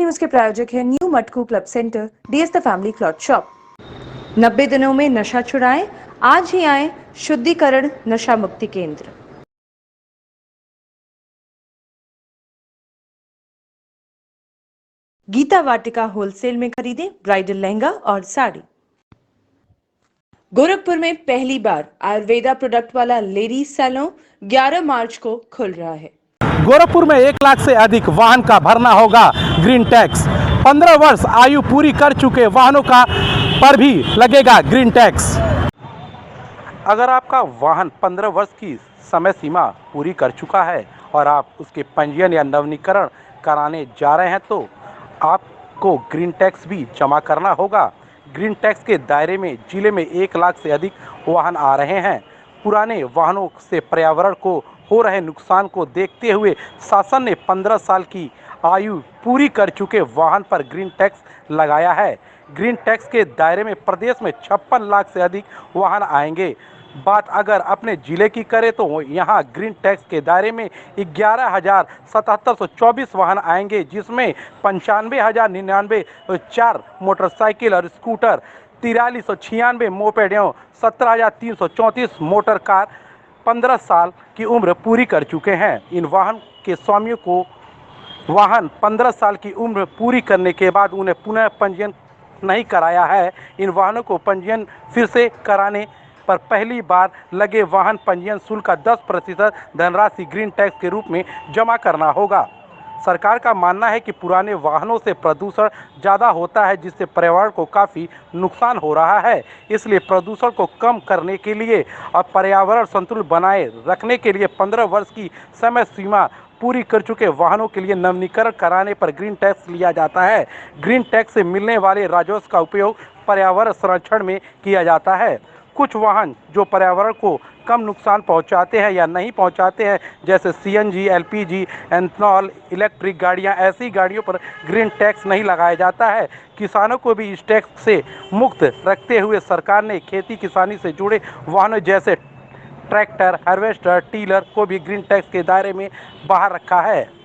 News के प्रायोजक है new Matku club centre, DS the family cloth shop. 90 दिनों में नशा छुड़ाएं, आज ही आए शुद्धिकरण नशा मुक्ति केंद्र। गीता वाटिका होलसेल में खरीदें ब्राइडल लहंगा और साड़ी। गोरखपुर में पहली बार आयुर्वेदा प्रोडक्ट वाला लेडीज सैलून 11 मार्च को खुल रहा है। गोरखपुर में 1 लाख से अधिक वाहन का भरना होगा ग्रीन टैक्स। 15 वर्ष आयु पूरी कर चुके वाहनों का पर भी लगेगा ग्रीन टैक्स। अगर आपका वाहन 15 वर्ष की समय सीमा पूरी कर चुका है और आप उसके पंजीयन या नवीनीकरण कराने जा रहे हैं तो आपको ग्रीन टैक्स भी जमा करना होगा। ग्रीन टैक्स के दायरे में जिले में 1 लाख से अधिक वाहन आ रहे हैं। पुराने वाहनों से पर्यावरण को हो रहे नुकसान को देखते हुए शासन ने 15 साल की आयु पूरी कर चुके वाहन पर ग्रीन टैक्स लगाया है। ग्रीन टैक्स के दायरे में प्रदेश में 56 लाख से अधिक वाहन आएंगे। बात अगर अपने जिले की करें तो यहाँ ग्रीन टैक्स के दायरे में 11,7724 वाहन आएंगे, जिसमें 95,099 4 मोटरसाइकिल और स्कूटर, 4396 मोपेड एवं 17,334 मोटर कार 15 साल की उम्र पूरी कर चुके हैं। इन वाहन के स्वामियों को वाहन 15 साल की उम्र पूरी करने के बाद उन्हें पुनः पंजीयन नहीं कराया है। इन वाहनों को पंजीयन फिर से कराने पर पहली बार लगे वाहन पंजीयन शुल्क का 10% धनराशि ग्रीन टैक्स के रूप में जमा करना होगा। सरकार का मानना है कि पुराने वाहनों से प्रदूषण ज़्यादा होता है, जिससे पर्यावरण को काफ़ी नुकसान हो रहा है। इसलिए प्रदूषण को कम करने के लिए और पर्यावरण संतुलन बनाए रखने के लिए 15 वर्ष की समय सीमा पूरी कर चुके वाहनों के लिए नवीनीकरण कराने पर ग्रीन टैक्स लिया जाता है। ग्रीन टैक्स से मिलने वाले राजस्व का उपयोग पर्यावरण संरक्षण में किया जाता है। कुछ वाहन जो पर्यावरण को कम नुकसान पहुंचाते हैं या नहीं पहुंचाते हैं, जैसे सीएनजी, एलपीजी, एथनॉल, इलेक्ट्रिक गाड़ियां, ऐसी गाड़ियों पर ग्रीन टैक्स नहीं लगाया जाता है। किसानों को भी इस टैक्स से मुक्त रखते हुए सरकार ने खेती किसानी से जुड़े वाहनों जैसे ट्रैक्टर, हार्वेस्टर, टीलर को भी ग्रीन टैक्स के दायरे में बाहर रखा है।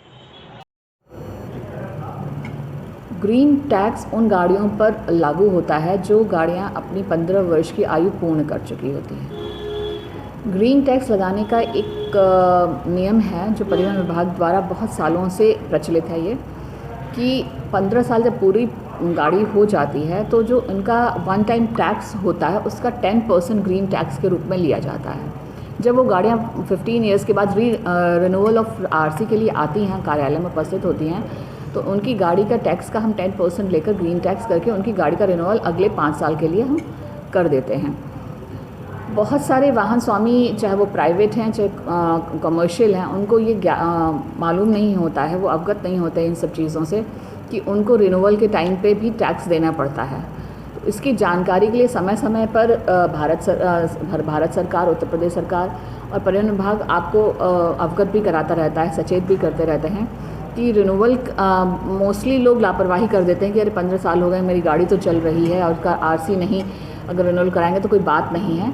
ग्रीन टैक्स उन गाड़ियों पर लागू होता है जो गाड़ियां अपनी 15 वर्ष की आयु पूर्ण कर चुकी होती हैं। ग्रीन टैक्स लगाने का एक नियम है जो परिवहन विभाग द्वारा बहुत सालों से प्रचलित है, ये कि 15 साल जब पूरी गाड़ी हो जाती है तो जो इनका वन टाइम टैक्स होता है उसका 10% ग्रीन टैक्स के रूप में लिया जाता है। जब वो गाड़ियाँ 15 ईयर्स के बाद रिन्यूअल ऑफ आरसी के लिए आती हैं, कार्यालय में उपस्थित होती हैं, तो उनकी गाड़ी का टैक्स का हम 10% लेकर ग्रीन टैक्स करके उनकी गाड़ी का रिन्यूअल अगले 5 साल के लिए हम कर देते हैं। बहुत सारे वाहन स्वामी, चाहे वो प्राइवेट हैं चाहे कमर्शियल हैं, उनको ये मालूम नहीं होता है, वो अवगत नहीं होते इन सब चीज़ों से कि उनको रिन्यूअल के टाइम पे भी टैक्स देना पड़ता है। तो इसकी जानकारी के लिए समय समय पर भारत सरकार, उत्तर प्रदेश सरकार और परिवहन विभाग आपको अवगत भी कराता रहता है, सचेत भी करते रहते हैं कि रिन्यूअल मोस्टली लोग लापरवाही कर देते हैं कि अरे 15 साल हो गए, मेरी गाड़ी तो चल रही है और उसका आरसी नहीं, अगर रिन्यूअल कराएंगे तो कोई बात नहीं है।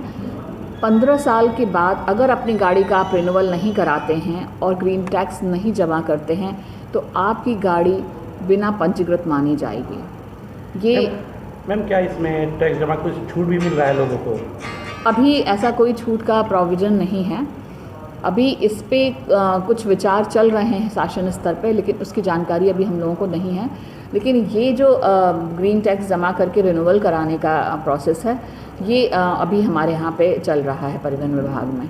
15 साल के बाद अगर अपनी गाड़ी का आप रिन्यूअल नहीं कराते हैं और ग्रीन टैक्स नहीं जमा करते हैं तो आपकी गाड़ी बिना पंजीकृत मानी जाएगी। ये मैम क्या इसमें टैक्स जमा कुछ छूट भी मिल रहा है लोगों को? अभी ऐसा कोई छूट का प्रोविज़न नहीं है। अभी इस पे कुछ विचार चल रहे हैं शासन स्तर पे, लेकिन उसकी जानकारी अभी हम लोगों को नहीं है। लेकिन ये जो ग्रीन टैक्स जमा करके रिन्यूअल कराने का प्रोसेस है, ये अभी हमारे यहाँ पे चल रहा है परिवहन विभाग में।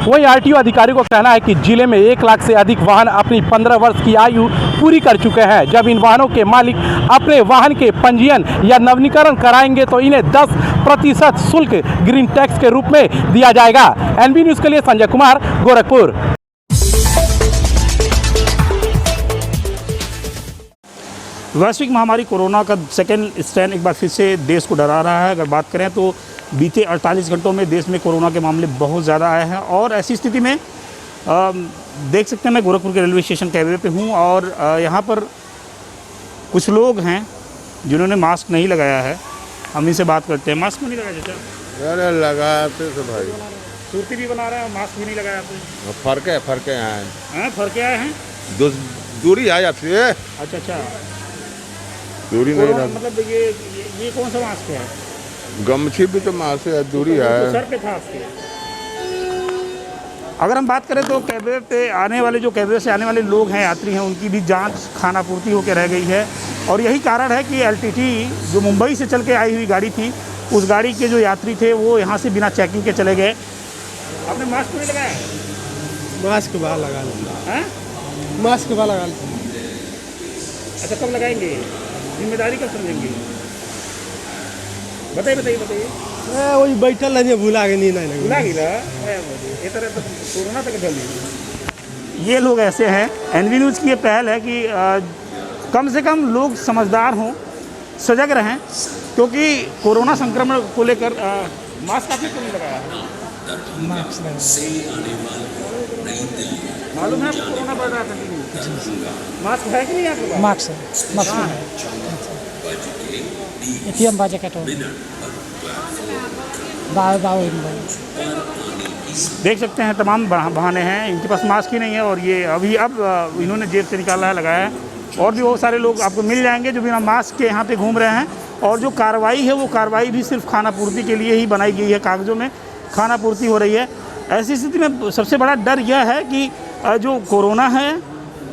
वहीं आरटीओ अधिकारियों का कहना है कि जिले में 1 लाख से अधिक वाहन अपनी 15 वर्ष की आयु पूरी कर चुके हैं। जब इन वाहनों के मालिक अपने वाहन के पंजीयन या नवीनीकरण कराएंगे तो इन्हें 10% शुल्क ग्रीन टैक्स के रूप में दिया जाएगा। एनबी न्यूज़ के लिए संजय कुमार, गोरखपुर। वैश्विक महामारी कोरोना का सेकेंड स्ट्रेन एक बार फिर से देश को डरा रहा है। अगर बात करें तो बीते 48 घंटों में देश में कोरोना के मामले बहुत ज़्यादा आए हैं और ऐसी स्थिति में देख सकते हैं मैं गोरखपुर के रेलवे स्टेशन कैवे पे हूँ और यहाँ पर कुछ लोग हैं जिन्होंने मास्क नहीं लगाया है। हम इनसे बात करते हैं। मास्क नहीं लगाया चाचा? अरे लगाते तो भाई सूरती भी बना रहे हैं और मास्क भी नहीं लगाया आपने। फर्क है यहाँ हैं फर के आए हैं। दूरी आ जाती है, अच्छा दूरी नहीं कोरोना रह मतलब ये कौन सा मास्क है? गमछी भी तो माँ से दूरी तो है। सर पे था आपके। अगर हम बात करें तो कैबे पे आने वाले जो कैबे से आने वाले लोग हैं, यात्री हैं, उनकी भी जांच खाना पूर्ति होकर रह गई है। और यही कारण है कि एलटीटी जो मुंबई से चल के आई हुई गाड़ी थी, उस गाड़ी के जो यात्री थे वो यहाँ से बिना चेकिंग के चले गए। आपने मास्क नहीं लगाया? मास्क बाहर लगा लेते हैं। मास्क बाहर लगा लेते। अच्छा, कब लगाएंगे? जिम्मेदारी कब समझेंगे? बताइए। वही बैठल रहिए, भुला के नहीं भुला गई ये तरह तो कोरोना तक चल। ये लोग ऐसे हैं। एनवी न्यूज़ की ये पहल है कि कम से कम लोग समझदार हों, सजग रहें, क्योंकि कोरोना संक्रमण को लेकर मास्क आपने क्यों नहीं लगाया? मास्क मालूम है आपको कोरोना बढ़ रहा था कि नहीं? मास्क है कि नहीं आपके पास? मास्क एटीएम बाजे कटो देख सकते हैं तमाम बहाने हैं, इनके पास मास्क ही नहीं है। और ये अब इन्होंने जेब से निकाला है, लगाया है। और भी बहुत सारे लोग आपको मिल जाएंगे जो बिना मास्क के यहाँ पे घूम रहे हैं। और जो कार्रवाई है वो कार्रवाई भी सिर्फ खाना पूर्ति के लिए ही बनाई गई है, कागज़ों में खाना पूर्ति हो रही है। ऐसी स्थिति में सबसे बड़ा डर यह है कि जो कोरोना है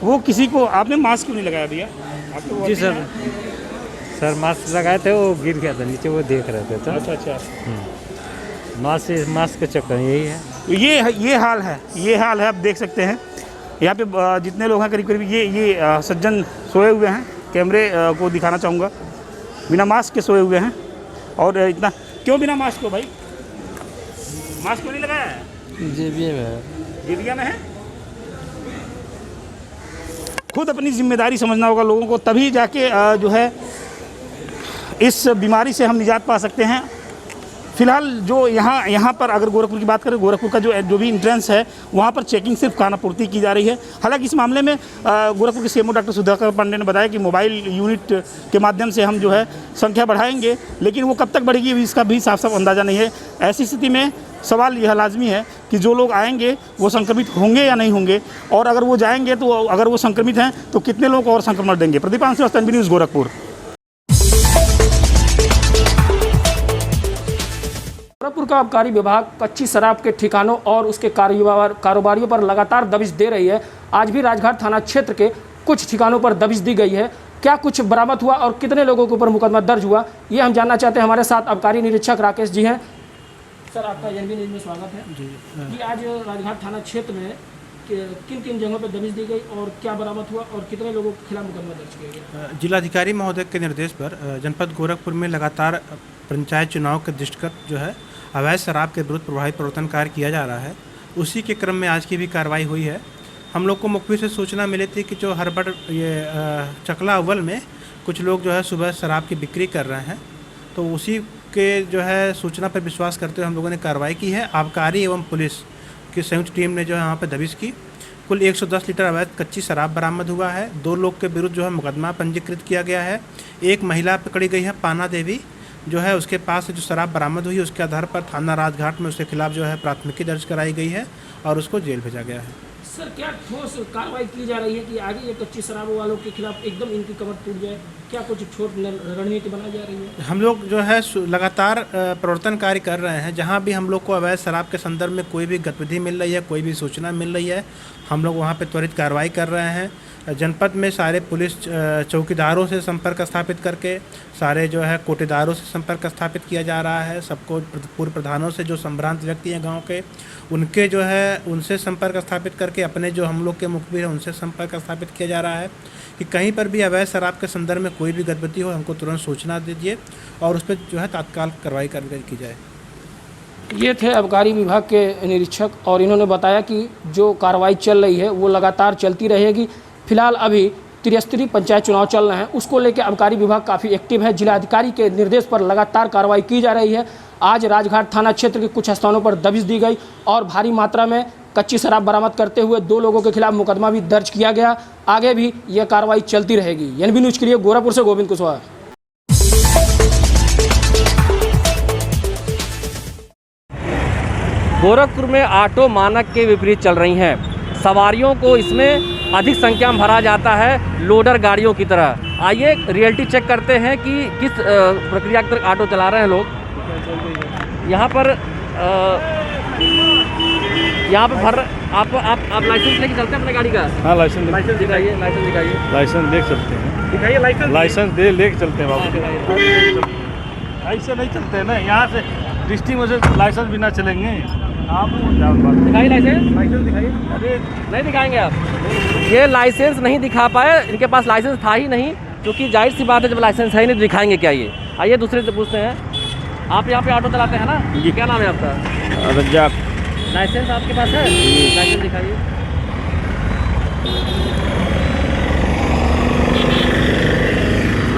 वो किसी को। आपने मास्क क्यों नहीं लगाया भैया? आपको? जी सर मास्क लगाए थे, वो गिर गया था नीचे, वो देख रहे थे तो। अच्छा। मास्क का चक्कर यही है। तो ये हाल है। आप देख सकते हैं यहाँ पे जितने लोग हैं करीब ये सज्जन सोए हुए हैं। कैमरे को दिखाना चाहूँगा, बिना मास्क के सोए हुए हैं। और इतना क्यों बिना मास्क को भाई? मास्क क्यों नहीं लगाया है? जेबिया में है। खुद अपनी जिम्मेदारी समझना होगा लोगों को, तभी जाके जो है इस बीमारी से हम निजात पा सकते हैं। फिलहाल जो यहाँ पर अगर गोरखपुर की बात करें, गोरखपुर का जो भी इंट्रेंस है वहाँ पर चेकिंग सिर्फ खाना पूर्ति की जा रही है। हालांकि इस मामले में गोरखपुर के सीएमओ डॉक्टर सुधाकर पांडे ने बताया कि मोबाइल यूनिट के माध्यम से हम जो है संख्या बढ़ाएंगे, लेकिन वो कब तक बढ़ेगी इसका भी साफ अंदाज़ा नहीं है। ऐसी स्थिति में सवाल यह लाजमी है कि जो लोग आएंगे वो संक्रमित होंगे या नहीं होंगे, और अगर वो जाएंगे तो अगर वो संक्रमित हैं तो कितने लोग और संक्रमण देंगे। प्रदीपान श्रीवास्तव, एनवी न्यूज़, गोरखपुर। गोरखपुर का आबकारी विभाग कच्ची शराब के ठिकानों और उसके कारोबारियों पर लगातार दबिश दे रही है। आज भी राजघाट थाना क्षेत्र के कुछ ठिकानों पर दबिश दी गई है। क्या कुछ बरामद हुआ और कितने लोगों के ऊपर मुकदमा दर्ज हुआ, ये हम जानना चाहते हैं। हमारे साथ आबकारी निरीक्षक राकेश जी हैं। सर, आपका एनवी न्यूज़ में स्वागत है जी। आज राजघाट थाना क्षेत्र में किन जगहों पर दबिश दी गई और क्या बरामद हुआ और कितने लोगों के खिलाफ मुकदमा दर्ज किया गया? जिलाधिकारी महोदय के निर्देश पर जनपद गोरखपुर में लगातार पंचायत चुनाव के दृष्टिगत जो है अवैध शराब के विरुद्ध प्रभावी प्रवर्तन कार्य किया जा रहा है। उसी के क्रम में आज की भी कार्रवाई हुई है। हम लोग को मुखबिर से सूचना मिली थी कि जो हरबड़ चकला अव्वल में कुछ लोग जो है सुबह शराब की बिक्री कर रहे हैं, तो उसी के जो है सूचना पर विश्वास करते हुए हम लोगों ने कार्रवाई की है। आबकारी एवं पुलिस की संयुक्त टीम ने जो है यहाँ पर दबिश की। कुल 110 लीटर अवैध कच्ची शराब बरामद हुआ है। 2 लोग के विरुद्ध जो है मुकदमा पंजीकृत किया गया है। एक महिला पकड़ी गई है, पाना देवी, जो है उसके पास से जो शराब बरामद हुई उसके आधार पर थाना राजघाट में उसके खिलाफ जो है प्राथमिकी दर्ज कराई गई है और उसको जेल भेजा गया है। सर, क्या ठोस कार्रवाई की जा रही है कि आगे ये कच्ची शराब वालों के खिलाफ एकदम इनकी कमर टूट जाए? क्या कुछ छोट रणनीति बनाई जा रही है? हम लोग जो है लगातार प्रवर्तन कार्य कर रहे हैं। जहां भी हम लोग को अवैध शराब के संदर्भ में कोई भी गतिविधि मिल रही है, कोई भी सूचना मिल रही है, हम लोग वहां पे त्वरित कार्रवाई कर रहे हैं। जनपद में सारे पुलिस चौकीदारों से संपर्क स्थापित करके, सारे जो है कोटेदारों से संपर्क स्थापित किया जा रहा है। सबको पूर्व प्रधानों से जो संभ्रांत व्यक्ति हैं गांव के, उनके जो है उनसे संपर्क स्थापित करके अपने जो हम लोग के मुखबिर हैं उनसे संपर्क स्थापित किया जा रहा है कि कहीं पर भी अवैध शराब के संदर्भ में कोई भी गतिविधि हो हमको तुरंत सूचना दीजिए और उस पर जो है तत्काल कार्रवाई की जाए। ये थे आबकारी विभाग के निरीक्षक और इन्होंने बताया कि जो कार्रवाई चल रही है वो लगातार चलती रहेगी। फिलहाल अभी त्रिस्तरीय पंचायत चुनाव चल रहे हैं, उसको लेकर आबकारी विभाग काफ़ी एक्टिव है। जिलाधिकारी के निर्देश पर लगातार कार्रवाई की जा रही है। आज राजघाट थाना क्षेत्र के कुछ स्थानों पर दबिश दी गई और भारी मात्रा में कच्ची शराब बरामद करते हुए 2 लोगों के खिलाफ मुकदमा भी दर्ज किया गया। आगे भी यह कार्रवाई चलती रहेगी। एनवी न्यूज़ के लिए गोरखपुर से गोविंद कुशवाहा। गोरखपुर में ऑटो मानक के विपरीत चल रही हैं। सवारियों को इसमें अधिक संख्या में भरा जाता है लोडर गाड़ियों की तरह। आइए रियलिटी चेक करते हैं कि किस प्रक्रिया के तहत ऑटो चला रहे हैं लोग। यहाँ पर भर आप लाइसेंस लेके चलते हैं अपने गाड़ी का? हाँ, लाइसेंस दिखाइए, लाइसेंस दिखाइए। लाइसेंस देख सकते हैं, दिखाइए लाइसेंस। लाइसेंस दे लेके चलते हैं बाबू। ऐसे नहीं चलते हैं ना, यहाँ से डिस्ट्रिक्ट में से लाइसेंस बिना चलेंगे आप। दिखाइए लाइसेंस दिखाइए। अरे नहीं दिखाएंगे आप? ये लाइसेंस नहीं दिखा पाए, इनके पास लाइसेंस था ही नहीं, क्योंकि जाहिर सी बात है जब लाइसेंस है ही नहीं तो दिखाएंगे क्या ये। आइए दूसरे से पूछते हैं। आप यहाँ पे ऑटो चलाते हैं ना जी? क्या नाम है आपका? रज्जाक। लाइसेंस आपके पास है? लाइसेंस दिखाइए।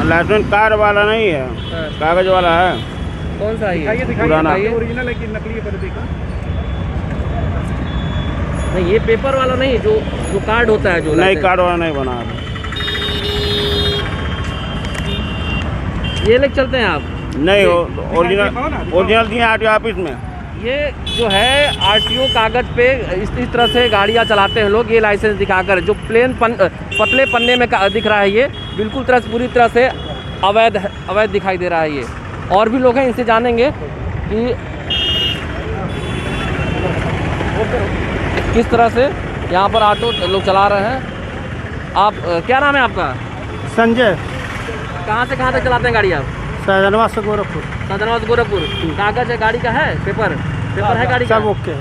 लाइसेंस कार वाला नहीं है, कागज वाला है। कौन सा है? पुराना। ओरिजिनल है कि नकली है पहले देखा? नहीं, ये पेपर वाला नहीं, जो कार्ड होता है जो। नहीं, कार्ड वाला नहीं बना। ये लेके चलते हैं आप? नहीं, ओरिजिनल दिए आरटीओ ऑफिस में। ये जो है आरटीओ कागज पे इस तरह से गाड़ियाँ चलाते हैं लोग, ये लाइसेंस दिखाकर। जो प्लेन पतले पन्ने में दिख रहा है ये बिल्कुल पूरी तरह से अवैध दिखाई दे रहा है ये। और भी लोग हैं, इनसे जानेंगे कि किस तरह से यहाँ पर ऑटो लोग चला रहे हैं। आप क्या नाम है आपका? संजय। कहाँ से कहाँ तक चलाते हैं गाड़ी आप? शाहजहानाबाद से गोरखपुर। शाहजहानाबाद गोरखपुर। कागज है गाड़ी का? है पेपर है गाड़ी का? सब ओके।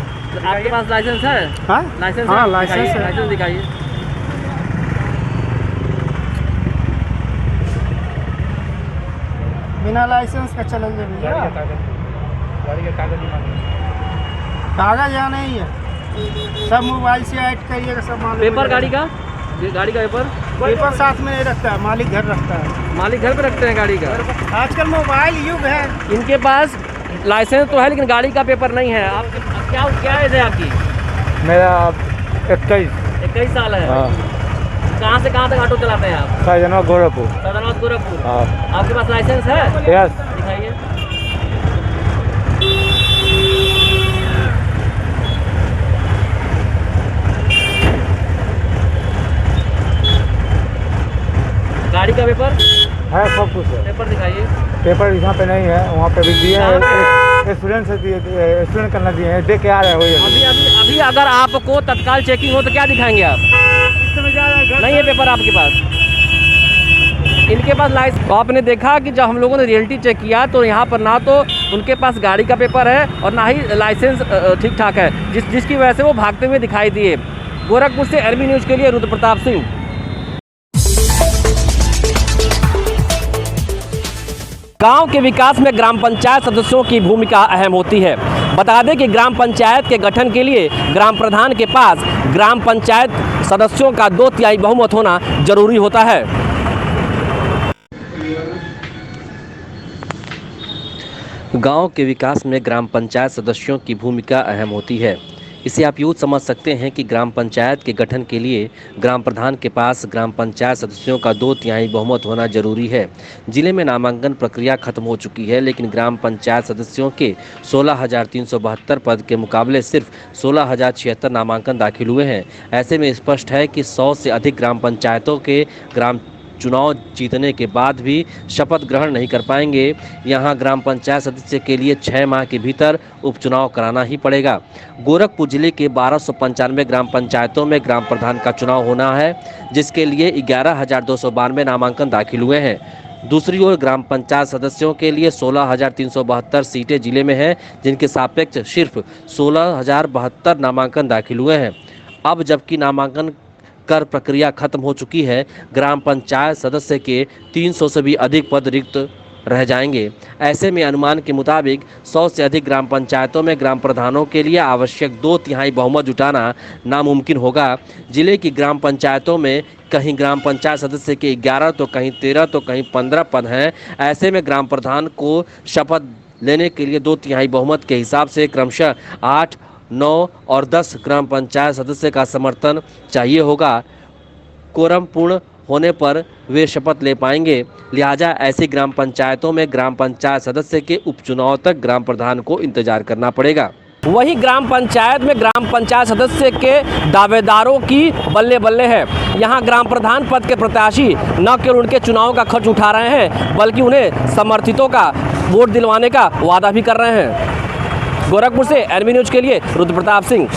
आपके पास लाइसेंस है? हाँ, लाइसेंस हाँ, है? लाइसेंस है। लाइसेंस दिखाइए। बिना लाइसेंस का चलेंगे भैया? गाड़ी का कागज यहाँ नहीं है, सब मोबाइल से ऐड करिएगा, सब मालूम। पेपर गाड़ी का? ये गाड़ी का पेपर साथ में नहीं रखता है, मालिक घर रखता है। मालिक घर पे रखते हैं गाड़ी का? आजकल मोबाइल युग है। इनके पास लाइसेंस तो है लेकिन गाड़ी का पेपर नहीं है। आप क्या एज है आपकी? मेरा 21 साल है। कहाँ से कहाँ तक ऑटो चलाते हैं आप? शाहजहानाबाद गोरखपुर। शाहजहानाबाद गोरखपुर। हाँ। आपके पास लाइसेंस है? यस। दिखाइए। गाड़ी का पेपर है, सब कुछ है। पेपर दिखाइए। पेपर यहाँ पे नहीं है, वहाँ पे भी दिए हैं। स्टूडेंट करना दिए हैं, देख के आ रहे हैं वही। अभी अगर आपको तत्काल चेकिंग हो तो क्या दिखाएंगे आप? नहीं है पेपर आपके पास? इनके पास लाइसेंस। तो आपने देखा कि जब हम लोगों ने रियलिटी चेक किया तो यहाँ पर ना तो उनके पास गाड़ी का पेपर है और ना ही लाइसेंस ठीक ठाक है, जिसकी वजह से वो भागते हुए दिखाई दिए। गोरखपुर से एरबी न्यूज़ के लिए रुद्र प्रताप सिंह। गांव के विकास में ग्राम पंचायत सदस्यों की भूमिका अहम होती है। बता दें कि ग्राम पंचायत के गठन के लिए ग्राम प्रधान के पास ग्राम पंचायत सदस्यों का 2/3 बहुमत होना जरूरी होता है। गांव के विकास में ग्राम पंचायत सदस्यों की भूमिका अहम होती है। इसे आप यूँ समझ सकते हैं कि ग्राम पंचायत के गठन के लिए ग्राम प्रधान के पास ग्राम पंचायत सदस्यों का 2/3 बहुमत होना जरूरी है। जिले में नामांकन प्रक्रिया खत्म हो चुकी है, लेकिन ग्राम पंचायत सदस्यों के 16,372 पद के मुकाबले सिर्फ 16,076 नामांकन दाखिल हुए हैं। ऐसे में स्पष्ट है कि 100 से अधिक ग्राम पंचायतों के ग्राम चुनाव जीतने के बाद भी शपथ ग्रहण नहीं कर पाएंगे। यहां ग्राम पंचायत सदस्य के लिए 6 माह के भीतर उपचुनाव कराना ही पड़ेगा। गोरखपुर जिले के 1295 ग्राम पंचायतों में ग्राम प्रधान का चुनाव होना है, जिसके लिए 11,292 नामांकन दाखिल हुए हैं। दूसरी ओर ग्राम पंचायत सदस्यों के लिए 16,372 सीटें जिले में हैं, जिनके सापेक्ष सिर्फ 16,072 नामांकन दाखिल हुए हैं। अब जबकि नामांकन कर प्रक्रिया खत्म हो चुकी है, ग्राम पंचायत सदस्य के 300 से भी अधिक पद रिक्त रह जाएंगे। ऐसे में अनुमान के मुताबिक 100 से अधिक ग्राम पंचायतों में ग्राम प्रधानों के लिए आवश्यक 2/3 बहुमत जुटाना नामुमकिन होगा। जिले की ग्राम पंचायतों में कहीं ग्राम पंचायत सदस्य के 11 तो कहीं 13 तो कहीं 15 पद हैं। ऐसे में ग्राम प्रधान को शपथ लेने के लिए 2/3 बहुमत के हिसाब से क्रमशः 8, 9 और 10 ग्राम पंचायत सदस्य का समर्थन चाहिए होगा। कोरम पूर्ण होने पर वे शपथ ले पाएंगे। लिहाजा ऐसी ग्राम पंचायतों में ग्राम पंचायत सदस्य के उपचुनाव तक ग्राम प्रधान को इंतजार करना पड़ेगा। वहीं ग्राम पंचायत में ग्राम पंचायत सदस्य के दावेदारों की बल्ले बल्ले है। यहाँ ग्राम प्रधान पद के प्रत्याशी न केवल उनके चुनाव का खर्च उठा रहे हैं बल्कि उन्हें समर्थितों का वोट दिलवाने का वादा भी कर रहे हैं। गोरखपुर से एनबी न्यूज के लिए रुद्र प्रताप सिंह।